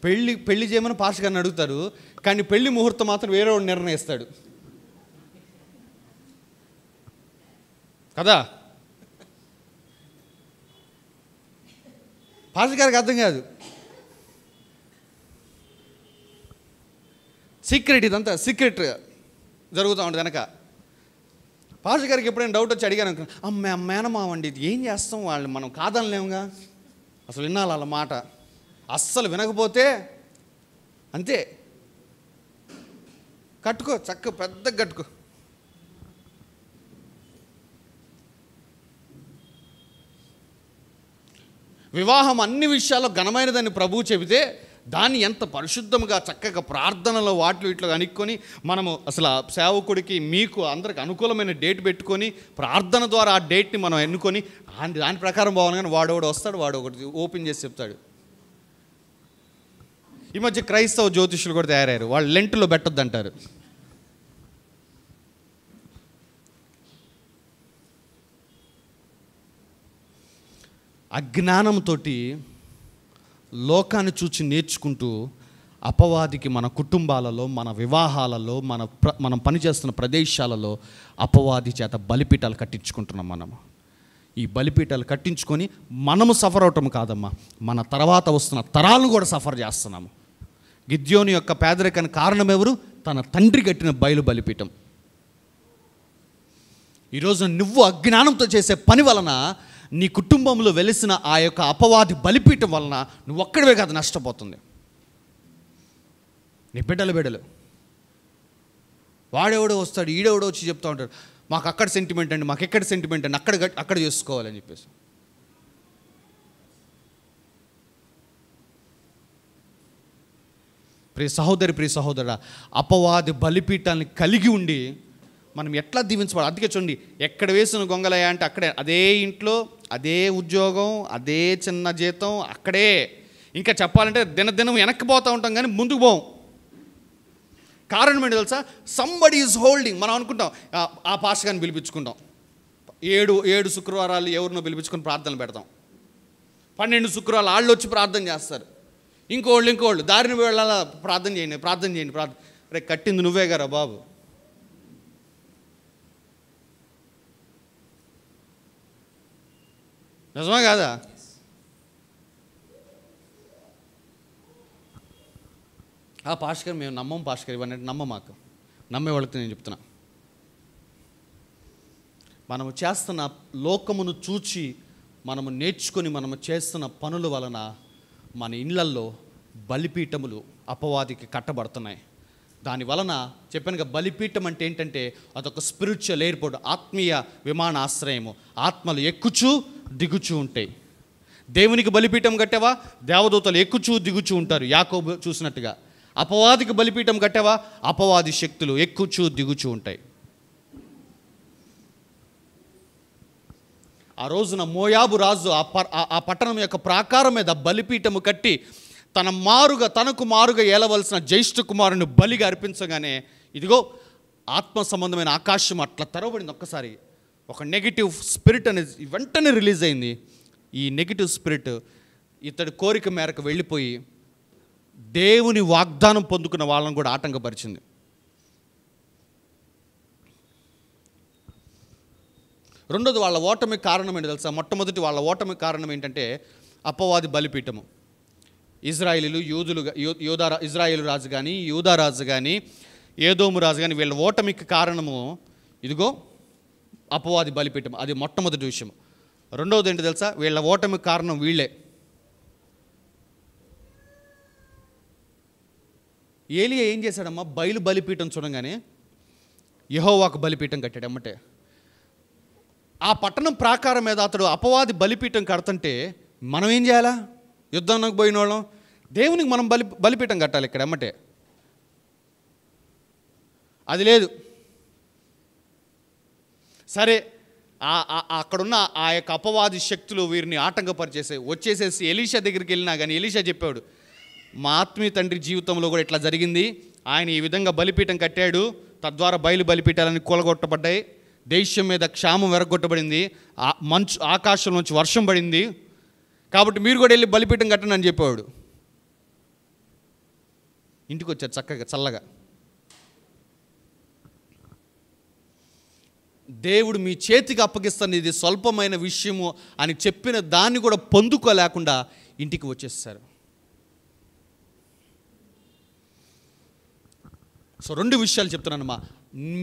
పెళ్ళి చేయమని పాస్టర్ గారిని అడుగుతారు, కానీ పెళ్లి ముహూర్తం మాత్రం వేరే వాడు నిర్ణయిస్తాడు కదా. పాస్టర్ గారికి అర్థం కాదు. సీక్రెట్, ఇదంతా సీక్రెట్ జరుగుతూ ఉంటుంది వెనక. పాస్టర్ గారికి ఎప్పుడైనా డౌట్ వచ్చి అడిగాను, మేనమావండి ఇది ఏం చేస్తాం, వాళ్ళు మనం కాదనలేముగా, అసలు వినాలి వాళ్ళ మాట. అస్సలు వినకపోతే అంతే, కట్టుకో, చక్క పెద్దగా కట్టుకో. వివాహం అన్ని విషయాల్లో ఘనమైనదని ప్రభువు చెబితే దాన్ని ఎంత పరిశుద్ధంగా చక్కగా ప్రార్థనలో వాటిలో ఇట్లా కనుక్కొని మనము అసలు ఆ సేవకుడికి మీకు అందరికి అనుకూలమైన డేట్ పెట్టుకొని ప్రార్థన ద్వారా ఆ డేట్ని మనం ఎన్నుకొని దాని ప్రకారం పోవాలి. కానీ వాడు వస్తాడు, వాడు ఒకటి ఓపెన్ చేసి చెప్తాడు. ఈ మధ్య క్రైస్తవ జ్యోతిష్యులు కూడా తయారయ్యారు. వాళ్ళు లెంట్లో పెట్టొద్దు అంటారు. అజ్ఞానంతో లోకాన్ని చూచి నేర్చుకుంటూ అపవాదికి మన కుటుంబాలలో, మన వివాహాలలో, మనం పనిచేస్తున్న ప్రదేశాలలో అపవాది చేత బలిపీఠాలు కట్టించుకుంటున్నాం. మనము ఈ బలిపీఠాలు కట్టించుకొని మనము సఫర్ అవటం కాదమ్మా, మన తర్వాత వస్తున్న తరాలను కూడా సఫర్ చేస్తున్నాము. గిద్యోని యొక్క పేదరికానికి కారణం ఎవరు? తన తండ్రి కట్టిన బలిపీఠం. ఈరోజు నువ్వు అజ్ఞానంతో చేసే పని వలన నీ కుటుంబంలో వెలిసిన ఆ యొక్క అపవాది బలిపీఠం వలన నువ్వు ఒక్కడివే కాదు నష్టపోతుంది, నీ బిడ్డలు. వాడెవడో వస్తాడు, ఈడెవడో వచ్చి చెప్తూ ఉంటాడు, మాకు అక్కడ సెంటిమెంట్ అండి, మాకు ఎక్కడ సెంటిమెంట్ అండి, అక్కడ చేసుకోవాలని చెప్పేసి. ప్రియ సహోదరుడా, అపవాది బలిపీఠాన్ని కలిగి ఉండి మనం ఎట్లా దీవించబడాలి? అందుకే చూడండి, ఎక్కడ వేసిన గొంగలయ్య అంటే అక్కడే, అదే ఇంట్లో, అదే ఉద్యోగం, అదే చిన్న జీతం, అక్కడే. ఇంకా చెప్పాలంటే దినదినం వెనక్కిపోతూ ఉంటాం కానీ ముందుకు పోం. కారణం ఏంటి తెలుసా? Somebody is holding. మనం అనుకుంటాం ఆ పాస్టర్ గారిని పిలిపించుకుంటాం, 7 శుక్రవారాలు ఎవరినో పిలిపించుకొని ప్రార్థనలు పెడతాం, 12 శుక్రవారాలు వాళ్ళు వచ్చి ప్రార్థన చేస్తారు, ఇంకోళ్ళు దారిని వెళ్ళాలా, ప్రార్థన చేయండి. రే కట్టింది నువ్వే గారా బాబు, నిజమా కాదా? పాస్కర్ మేము నమ్మం పాస్కర్, ఇవన్నీ నమ్మమాకు. నమ్మే వాళ్ళకి నేను చెప్తున్నా, మనము చేస్తున్న లోకమును చూచి మనము నేర్చుకొని మనము చేస్తున్న పనుల వలన మన ఇళ్లల్లో బలిపీఠములు అపవాదికి కట్టబడుతున్నాయి. దాని వలన చెప్పానుగా, బలిపీఠం అంటే ఏంటంటే అదొక స్పిరిచువల్ ఎయిర్పోర్ట్, ఆత్మీయ విమానాశ్రయము. ఆత్మలు ఎక్కుచూ దిగుచూ ఉంటాయి. దేవునికి బలిపీఠం కట్టావా, దేవదూతలు ఎక్కుచూ దిగుచూ ఉంటారు, యాకోబు చూసినట్టుగా. అపవాదికి బలిపీఠం కట్టావా, అపవాది శక్తులు ఎక్కుచూ దిగుచూ ఉంటాయి. ఆ రోజున మోయాబు రాజు ఆ పట్టణం యొక్క ప్రాకారం మీద బలిపీఠము కట్టి తనకు మారుగా ఏలవలసిన జ్యేష్ఠ కుమారుని బలిగా అర్పించగానే ఇదిగో ఆత్మ సంబంధమైన ఆకాశం అట్లా తెరవబడింది. ఒక్కసారి ఒక నెగిటివ్ స్పిరిట్ అనేది వెంటనే రిలీజ్ అయింది. ఈ నెగిటివ్ స్పిరిట్ ఇతడి కోరిక మేరకు వెళ్ళిపోయి దేవుని వాగ్దానం పొందుకున్న వాళ్ళని కూడా ఆటంకపరిచింది. రెండోది, వాళ్ళ ఓటమి కారణం ఏంటి తెలుసా? మొట్టమొదటి వాళ్ళ ఓటమి కారణం ఏంటంటే అపవాది బలిపీఠము. ఇజ్రాయేలు రాజు కానీ, యూదా రాజు కానీ, ఏదోము రాజు కానీ, వీళ్ళ ఓటమికి కారణము ఇదిగో అపవాది బలిపీఠం. అది మొట్టమొదటి విషయం. రెండవది ఏంటి తెలుసా? వీళ్ళ ఓటమికి కారణం వీళ్ళే. ఏలియా ఏం చేశాడమ్మా? బలిపీఠం చూడంగానే యెహోవాకు బలిపీఠం కట్టాడు అమ్మటే. ఆ పట్టణం ప్రాకారం మీద అతడు అపవాది బలిపీఠం కడుతుంటే మనం ఏం చేయాలా? యుద్ధానికి పోయిన వాళ్ళం దేవునికి మనం బలిపీఠం కట్టాలి ఇక్కడ అమ్మటే. అది లేదు. సరే, అక్కడున్న ఆ యొక్క అపవాది శక్తులు వీరిని వచ్చేసేసి ఎలీషా దగ్గరికి వెళ్ళినా కానీ ఎలీషా చెప్పాడు, మా ఆత్మీయ తండ్రి జీవితంలో కూడా ఇట్లా జరిగింది. ఆయన ఈ విధంగా బలిపీఠం కట్టాడు, తద్వారా బలిపీఠాలని కూలగొట్టబడ్డాయి, దేశం మీద క్షామం వెరగొట్టబడింది, ఆకాశం నుంచి వర్షం పడింది, కాబట్టి మీరు కూడా వెళ్ళి బలిపీఠం కట్టండి అని చెప్పాడు. ఇంటికి వచ్చారు చక్కగా చల్లగా. దేవుడు మీ చేతికి అప్పగిస్తాను, ఇది స్వల్పమైన విషయము అని చెప్పిన దాన్ని కూడా పొందుకోలేకుండా ఇంటికి వచ్చేసారు. సో 2 విషయాలు చెప్తున్నానమ్మా.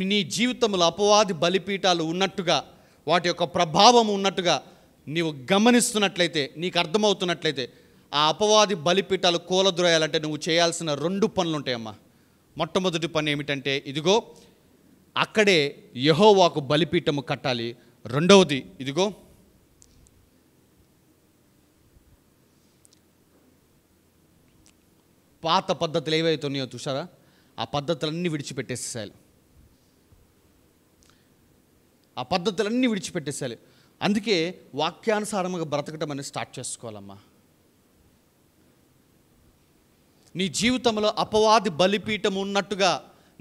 నీ జీవితంలో అపవాది బలిపీఠాలు ఉన్నట్టుగా, వాటి యొక్క ప్రభావం ఉన్నట్టుగా నీవు గమనిస్తున్నట్లయితే, నీకు అర్థమవుతున్నట్లయితే, ఆ అపవాది బలిపీఠాలు కూలద్రోయాలంటే నువ్వు చేయాల్సిన 2 పనులు ఉంటాయమ్మా. మొట్టమొదటి పని ఏమిటంటే ఇదిగో అక్కడే యెహోవాకు బలిపీఠము కట్టాలి. రెండవది ఇదిగో పాత పద్ధతులు ఏవైతే ఉన్నాయో చూసారా, ఆ పద్ధతులన్నీ విడిచిపెట్టేసేయాలి. అందుకే వాక్యానుసారంగా బ్రతకటం అనేది స్టార్ట్ చేసుకోవాలమ్మా. నీ జీవితంలో అపవాది బలిపీఠం ఉన్నట్టుగా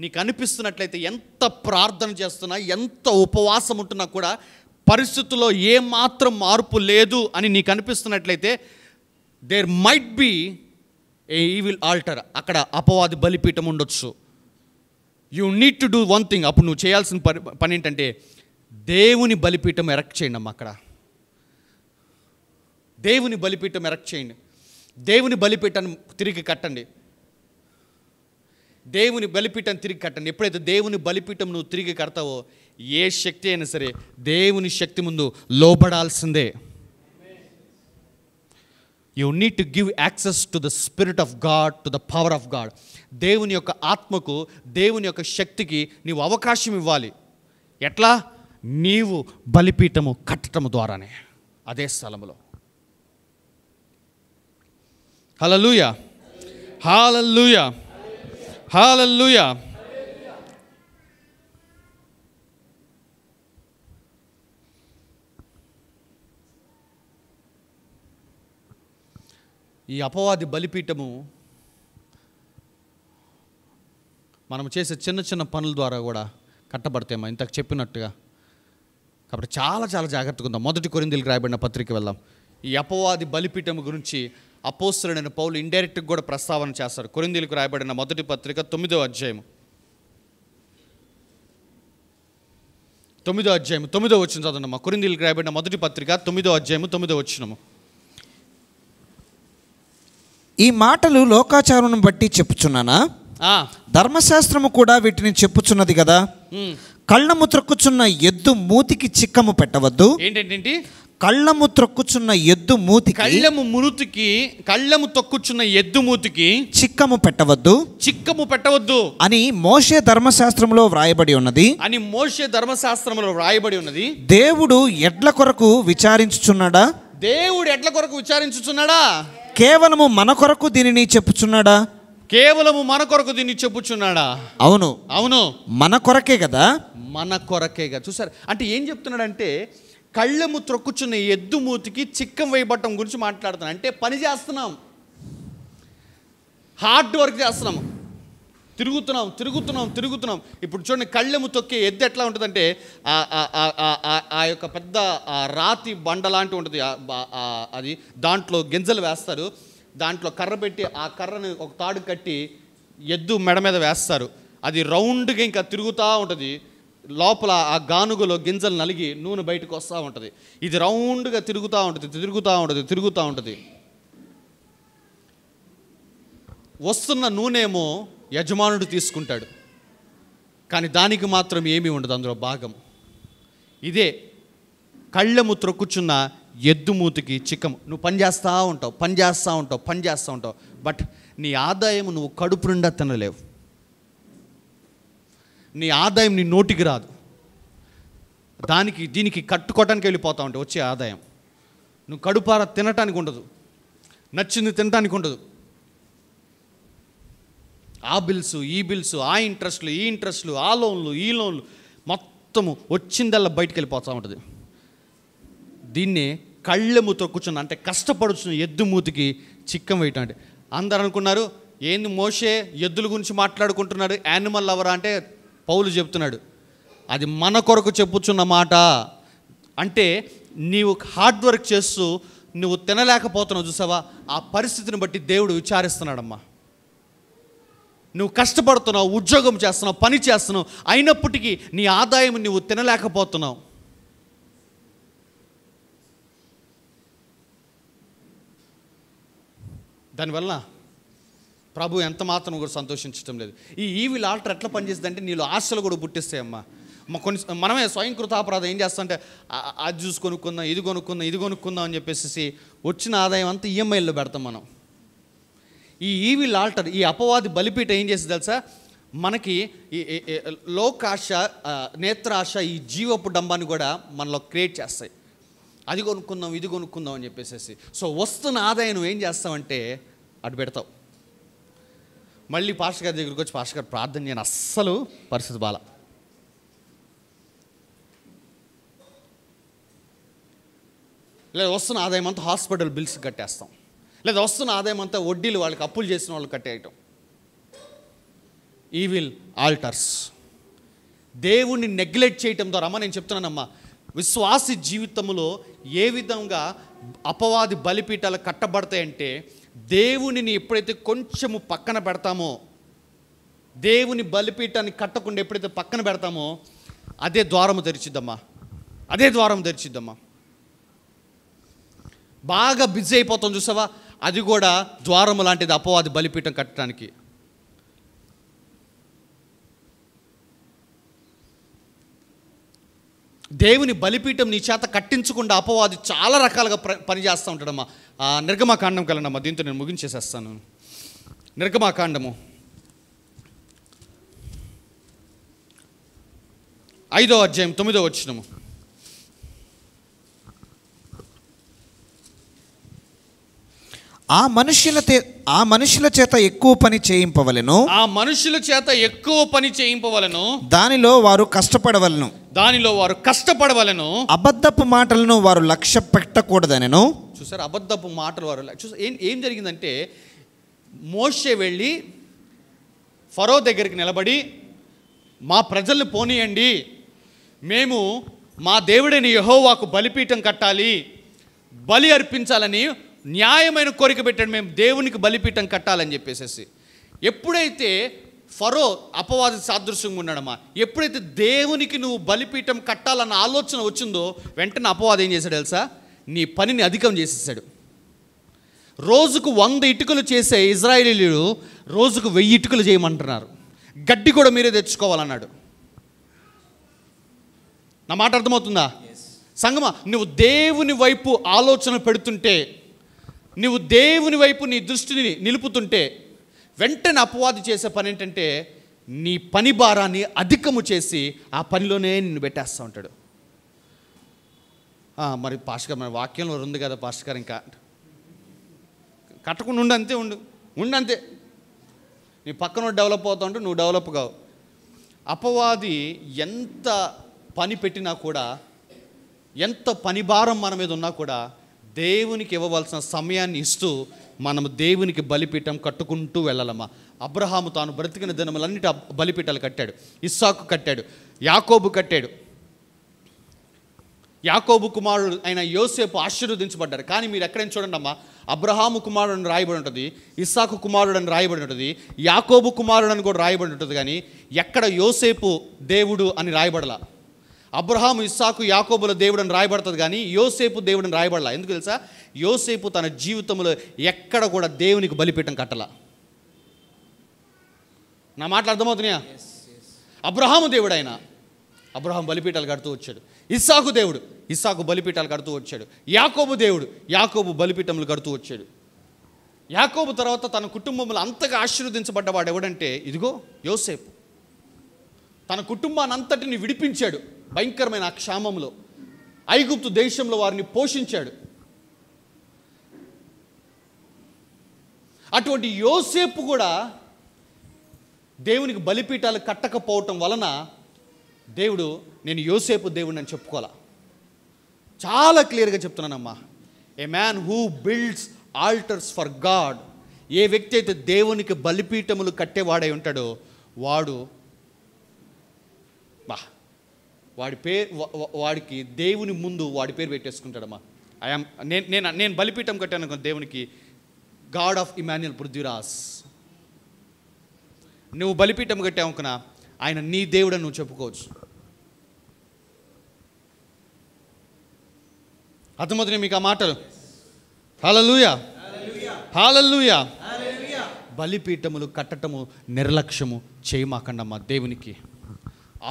నీకు అనిపిస్తున్నట్లయితే, ఎంత ప్రార్థన చేస్తున్నా, ఎంత ఉపవాసం ఉంటున్నా కూడా పరిస్థితుల్లో ఏమాత్రం మార్పు లేదు అని నీకు అనిపిస్తున్నట్లయితే, there might be a evil altar. అక్కడ అపవాది బలిపీఠం ఉండొచ్చు. You need to do one thing. అప్పుడు నువ్వు చేయాల్సిన పని ఏంటంటే దేవుని బలిపీఠం ఎరెక్ట్ చేయండి అమ్మ. అక్కడ దేవుని బలిపీఠం ఎరెక్ట్ చేయండి. దేవుని బలిపీఠాన్ని తిరిగి కట్టండి. ఎప్పుడైతే దేవుని బలిపీఠం నువ్వు తిరిగి కడతావో, ఏ శక్తి అయినా సరే దేవుని శక్తి ముందు లోబడాల్సిందే. You need to give access to the spirit of God, to the power of God. దేవుని యొక్క ఆత్మకు, దేవుని యొక్క శక్తికి నీవు అవకాశం ఇవ్వాలి. ఎట్లా? నీవు బలిపీఠము కట్టడము ద్వారానే, అదే స్థలంలో. హల్లెలూయా, హల్లెలూయా, హల్లెలూయా. ఈ అపవాది బలిపీఠము మనం చేసే చిన్న చిన్న పనుల ద్వారా కూడా కట్టబడతాయమ్మా, ఇంతకు చెప్పినట్టుగా. కాబట్టి చాలా చాలా జాగ్రత్తగా ఉందాం. 1 కొరింథీయులకు రాయబడిన పత్రిక వెళ్దాం. ఈ అపవాది బలిపీఠం గురించి అపోస్తలుడైన పౌలు ఇండైరెక్ట్గా కూడా ప్రస్తావన చేస్తారు. కొరింథీయులకు రాయబడిన 1 పత్రిక 9వ అధ్యాయం 9వ అధ్యాయం 9వ వచనం చదవండి. కొరింథీయులకు రాయబడిన మొదటి పత్రిక 9వ అధ్యాయం 9వ వచనం. ఈ మాటలు లోకాచారం బట్టి చెప్పుచున్నానా? ధర్మశాస్త్రము కూడా వీటిని చెప్పుచున్నది కదా. కళ్ళము త్రొక్కుచున్న ఎద్దు మూతికి చిక్కము పెట్టవద్దు. ఏంటంటే కళ్ళము త్రొక్కుచున్న ఎద్దు మూతికి, కళ్ళము తొక్కుచున్న ఎద్దు మూతికి చిక్కము పెట్టవద్దు అని మోషే ధర్మశాస్త్రంలో వ్రాయబడి ఉన్నది. దేవుడు ఎడ్ల కొరకు విచారించుచున్నాడా? కేవలము మన కొరకు దీనిని చెప్పుచున్నాడా? అవును, మన కొరకే కదా. చూసారు అంటే ఏం చెప్తున్నాడంటే, కళ్ళము త్రొక్కుచున్న ఎద్దు మూతికి చిక్కం వేయబట్టం గురించి మాట్లాడుతున్నాం. అంటే పని చేస్తున్నాం, హార్డ్ వర్క్ చేస్తున్నాము, తిరుగుతున్నాం. ఇప్పుడు చూడండి, కళ్ళెము తొక్కే ఎద్దు ఎట్లా ఉంటుందంటే ఆ యొక్క పెద్ద రాతి బండ లాంటి ఉంటుంది. అది దాంట్లో గింజలు వేస్తారు, దాంట్లో కర్ర పెట్టి ఆ కర్రని ఒక తాడు కట్టి ఎద్దు మెడ మీద వేస్తారు. అది రౌండ్గా ఇంకా తిరుగుతూ ఉంటుంది. లోపల ఆ గానుగలో గింజలు నలిగి నూనె బయటకు వస్తూ ఉంటుంది. ఇది రౌండ్గా తిరుగుతూ ఉంటుంది. వస్తున్న నూనెమో యజమానుడు తీసుకుంటాడు, కానీ దానికి మాత్రం ఏమీ ఉండదు అందులో భాగం. ఇదే కళ్ళెము త్రొక్కుచున్న ఎద్దు మూతికి చిక్కము. నువ్వు పని చేస్తూ ఉంటావు, బట్ నీ ఆదాయం నువ్వు కడుపు నిండా తినలేవు. నీ ఆదాయం నీ నోటికి రాదు. దీనికి కట్టుకోవటానికి వెళ్ళిపోతా ఉంటావు వచ్చే ఆదాయం. నువ్వు కడుపార తినటానికి ఉండదు, నచ్చింది తినటానికి ఉండదు. ఆ బిల్స్, ఈ బిల్స్, ఆ ఇంట్రెస్ట్లు, ఆ లోన్లు, ఈ లోన్లు, మొత్తము వచ్చిందల్లా బయటికి వెళ్ళిపోతూ ఉంటుంది. దీన్నే కళ్ళెము తొక్కుచున్న, అంటే కష్టపడుచున్న ఎద్దు మూతికి చిక్కం వేయటం. అంటే అందరు అనుకున్నారు, ఏంది మోషే ఎద్దుల గురించి మాట్లాడుకుంటున్నాడు, యానిమల్ లవరా అంటే పౌలు చెప్తున్నాడు, అది మన కొరకు చెప్పుచున్న మాట. అంటే నీవు హార్డ్ వర్క్ చేస్తూ నువ్వు తినలేకపోతున్నావు చూసావా, ఆ పరిస్థితిని బట్టి దేవుడు విచారిస్తున్నాడమ్మా. నువ్వు కష్టపడుతున్నావు, ఉద్యోగం చేస్తున్నావు, పని చేస్తున్నావు, అయినప్పటికీ నీ ఆదాయం నువ్వు తినలేకపోతున్నావు. దానివల్ల ప్రభు ఎంత మాత్రం కూడా సంతోషించడం లేదు. ఈ ఈవిల్ ఆల్టర్ ఎట్లా పనిచేస్తుంది అంటే, నీళ్ళు ఆశలు కూడా పుట్టిస్తాయమ్మా. మనమే స్వయం కృతాపరాధం ఏం చేస్తామంటే, అది చూసి కొనుక్కుందాం, ఇది కొనుక్కుందాం అని చెప్పేసి వచ్చిన ఆదాయం అంతా ఈఎంఐల్లో పెడతాం మనం. ఈ ఈవిల్ ఆల్టర్, ఈ అపవాది బలిపీట ఏం చేస్తుంది తెలుసా, మనకి ఈ లోకాశ, నేత్రాశ, ఈ జీవపు డంబాన్ని కూడా మనలో క్రియేట్ చేస్తాయి. అది కొనుక్కుందాం, ఇది కొనుక్కుందాం అని చెప్పేసి. సో వస్తున్న ఆదాయం నువ్వు ఏం చేస్తావంటే అటు పెడతావు. మళ్ళీ పాస్టర్ గారి దగ్గరికి వచ్చి, పాస్టర్ గారు ప్రార్థన చేయను, అస్సలు పరిస్థితి బాల. లేదా వస్తున్న ఆదాయం అంతా హాస్పిటల్ బిల్స్ కట్టేస్తాం, లేదా వస్తున్న ఆదాయం అంతా వడ్డీలు వాళ్ళకి అప్పులు చేసిన వాళ్ళు కట్టేయటం. Evil altars. దేవుణ్ణి నెగ్లెక్ట్ చేయటం ద్వారా, అమ్మ నేను చెప్తున్నానమ్మా, విశ్వాసి జీవితంలో ఏ విధంగా అపవాది బలిపీఠాలు కట్టబడతాయంటే, దేవునిని ఎప్పుడైతే కొంచెము పక్కన పెడతామో, దేవుని బలిపీఠాన్ని కట్టకుండా ఎప్పుడైతే పక్కన పెడతామో, అదే ద్వారము తెరిచిద్దమ్మా. బాగా బిజీ అయిపోతాం చూసావా, అది కూడా ద్వారము లాంటిది అపవాది బలిపీఠం కట్టడానికి. దేవుని బలిపీఠం నీ చేత కట్టించకుండా అపవాది చాలా రకాలుగా పనిచేస్తూ ఉంటాడమ్మా. నిర్గమాకాండం కలండమ్మా, దీంతో నేను ముగించేసేస్తాను. నిర్గమాకాండము 5వ అధ్యాయం 9వ వచనము. ఆ మనుషుల చేత ఎక్కువ పని చేయింపవలెను. దానిలో వారు కష్టపడవలెను. అబద్ధపు మాటలను వారు లక్ష్య పెట్టకూడదనెను. చూసారు, అబద్ధపు మాటలు వారు ఏం జరిగిందంటే, మోషే వెళ్ళి ఫరో దగ్గరికి నిలబడి, మా ప్రజల్ని పోనీయండి, మేము మా దేవుడైన యెహోవాకు బలిపీఠం కట్టాలి, బలి అర్పించాలని న్యాయమైన కోరిక పెట్టాడు, మేము దేవునికి బలిపీఠం కట్టాలని చెప్పేసి. ఎప్పుడైతే ఫరో అపవాది సాదృశ్యంగా ఉన్నాడమ్మా. ఎప్పుడైతే దేవునికి నువ్వు బలిపీఠం కట్టాలన్న ఆలోచన వచ్చిందో వెంటనే అపవాది ఏం చేశాడు తెలుసా? నీ పనిని అధికం చేసేసాడు. రోజుకు 100 ఇటుకలు చేసే ఇజ్రాయేలీలు రోజుకు 1000 ఇటుకలు చేయమంటున్నారు. గడ్డి కూడా మీరే తెచ్చుకోవాలన్నాడు. నా మాట అర్థమవుతుందా? సంగమా, నువ్వు దేవుని వైపు ఆలోచన పెడుతుంటే, నువ్వు దేవుని వైపు నీ దృష్టిని నిలుపుతుంటే, వెంటనే అపవాది చేసే పని ఏంటంటే నీ పని భారాన్ని అధికము చేసి ఆ పనిలోనే నిన్ను పెట్టేస్తూ ఉంటాడు. మరి పాస్టర్ గారు, మన వాక్యంలో ఉంది కదా పాస్టర్ గారు, ఇంకా కట్టకుండా ఉండు, అంతే ఉండు అంతే. నీ పక్కన డెవలప్ అవుతా ఉంటే నువ్వు డెవలప్ కావు. అపవాది ఎంత పని పెట్టినా కూడా, ఎంత పని భారం మన మీద ఉన్నా కూడా దేవునికి ఇవ్వవలసిన సమయాన్ని ఇస్తూ మనము దేవునికి బలిపీఠం కట్టుకుంటూ వెళ్ళాలమ్మా. అబ్రహాము తాను బ్రతికిన దినములన్నిటి బలిపీఠాలు కట్టాడు. ఇస్సాకు కట్టాడు, యాకోబు కట్టాడు. యాకోబు కుమారుడు అయిన యోసేపు ఆశీర్వదించబడ్డారు. కానీ మీరు ఎక్కడైనా చూడండి అమ్మా, అబ్రహాము కుమారుడు అని రాయబడి ఉంటుంది, ఇస్సాకు కుమారుడు అని రాయబడి ఉంటుంది, యాకోబు కుమారుడు అని కూడా రాయబడి ఉంటుంది. కానీ ఎక్కడ యోసేపు దేవుడు అని రాయబడలా. అబ్రహాము, ఇస్సాకు, యాకోబుల దేవుడు అని రాయబడుతుంది కానీ యోసేపు దేవుడు అని రాయబడలా. ఎందుకు తెలుసా? యోసేపు తన జీవితంలో ఎక్కడ కూడా దేవునికి బలిపీఠం కట్టలా. నా మాటలు అర్థమవుతున్నాయా? అబ్రహాము దేవుడు, ఆయన అబ్రహాం బలిపీఠాలు కడుతూ వచ్చాడు. ఇస్సాకు దేవుడు, ఇస్సాకు బలిపీఠాలు కడుతూ వచ్చాడు. యాకోబు దేవుడు, యాకోబు బలిపీఠములు కడుతూ వచ్చాడు. యాకోబు తర్వాత తన కుటుంబంలో అంతగా ఆశీర్వదించబడ్డవాడు ఎవడంటే ఇదిగో యోసేపు. తన కుటుంబాన్ని అంతటిని విడిపించాడు భయంకరమైన ఆ క్షామంలో. ఐగుప్తు దేశంలో వారిని పోషించాడు. అటువంటి యోసేపు కూడా దేవునికి బలిపీఠాలు కట్టకపోవటం వలన దేవుడు నేను యోసేపు దేవుడిని అని చెప్పుకోవాలా. చాలా క్లియర్గా చెప్తున్నానమ్మా. A man who builds altars for God, ఏ వ్యక్తి అయితే దేవునికి బలిపీఠములు కట్టేవాడై ఉంటాడో వాడు వాడికి దేవుని ముందు వాడి పేరు పెట్టేసుకుంటాడమ్మా. నేను బలిపీఠం కట్టాను అనుకో దేవునికి, గాడ్ ఆఫ్ ఇమాన్యుయల్ పృథ్వీరాజ్. నువ్వు బలిపీఠం కట్టావు అనుకున్నా ఆయన నీ దేవుడని నువ్వు చెప్పుకోవచ్చు. అర్థమవుతున్నాయి మీకు ఆ మాటలు? హల్లెలూయా, హల్లెలూయా. బలిపీఠములు కట్టటము నిర్లక్ష్యము చేయమాకండమ్మా దేవునికి.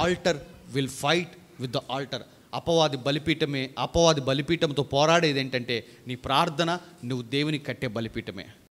Altar will fight with the altar. అపవాది బలిపీఠంతో పోరాడేది ఏంటంటే నీ ప్రార్థన, నువ్వు దేవునికి కట్టే బలిపీఠమే.